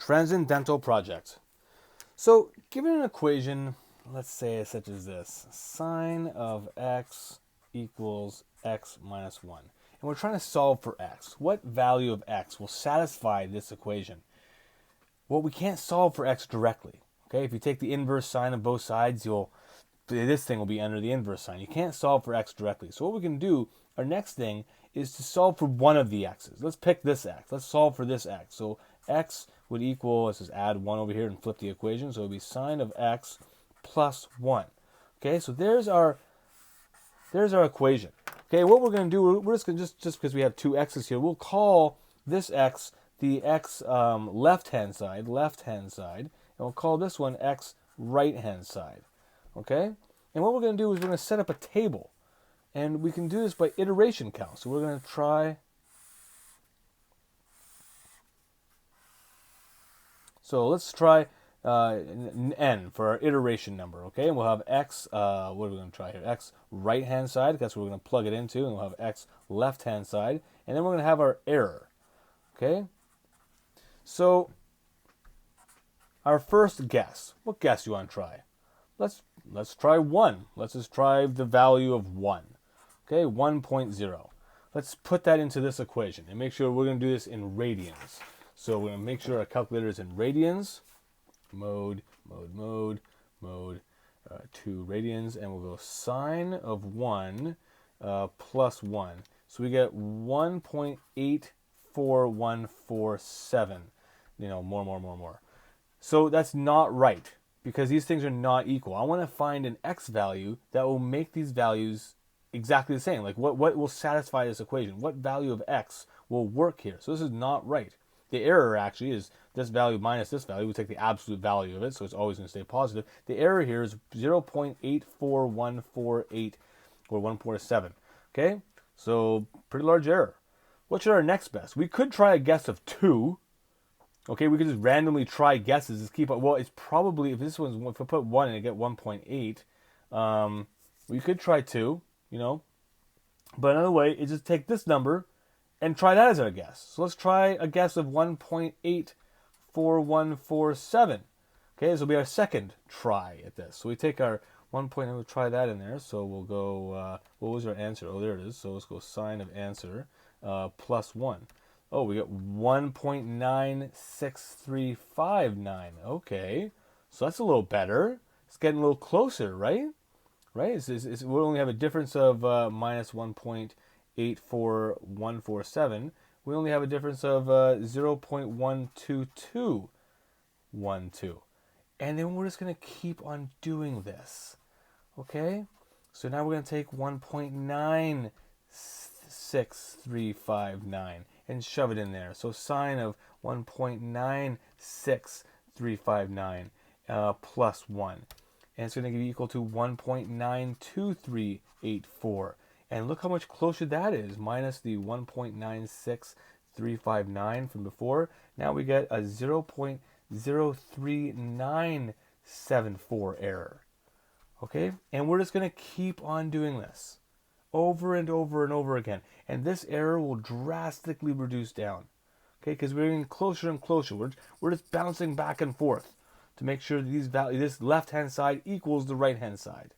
Transcendental project. So given an equation, let's say such as this, sine of x equals x minus 1. And we're trying to solve for x. What value of x will satisfy this equation? Well, we can't solve for x directly. Okay, if you take the inverse sign of both sides, this thing will be under the inverse sign. You can't solve for x directly. So what we can do, our next thing, is to solve for one of the x's. Let's pick this x. Let's solve for this x. So x would equal, let's just add 1 over here and flip the equation. So it would be sine of x plus 1. Okay, so there's our equation. Okay, what we're going to do, we're just going to, just because we have two x's here, we'll call this x the x left-hand side, and we'll call this one x right-hand side. Okay, and what we're going to do is we're going to set up a table. And we can do this by iteration count. So we're going to try. So let's try n for our iteration number, okay? And we'll have x, what are we going to try here? X right-hand side, that's what we're going to plug it into. And we'll have x left-hand side. And then we're going to have our error, okay? So our first guess. What guess do you want to try? Let's try 1. Let's just try the value of 1. Okay, 1.0. Let's put that into this equation and make sure we're going to do this in radians. So we're going to make sure our calculator is in radians. Mode, 2 radians. And we'll go sine of 1 plus 1. So we get 1.84147. More. So that's not right because these things are not equal. I want to find an x value that will make these values exactly the same. Like what will satisfy this equation? What value of x will work here? So this is not right. The error actually is this value minus this value. We take the absolute value of it, so it's always going to stay positive. The error here is 0.84148 or 147. Okay, so pretty large error. What should our next best? We could try a guess of 2. Okay, we could just randomly try guesses. Just keep. Well, it's probably if I put 1 and I get 1.8, we could try 2. But another way is just take this number and try that as our guess. So let's try a guess of 1.84147. Okay, this will be our second try at this. So we take our 1. We'll try that in there. So we'll go, what was our answer? Oh, there it is. So let's go sine of answer plus 1. Oh, we got 1.96359. Okay, so that's a little better. It's getting a little closer, right? Right? We'll only have a difference of minus 1.84147. We only have a difference of 0.12212. And then we're just going to keep on doing this. Okay? So now we're going to take 1.96359 and shove it in there. So sine of 1.96359 plus 1. And it's going to be equal to 1.92384. And look how much closer that is, minus the 1.96359 from before. Now we get a 0.03974 error. Okay? And we're just going to keep on doing this over and over and over again. And this error will drastically reduce down. Okay? Because we're getting closer and closer. We're just bouncing back and forth to make sure that this left-hand side equals the right-hand side.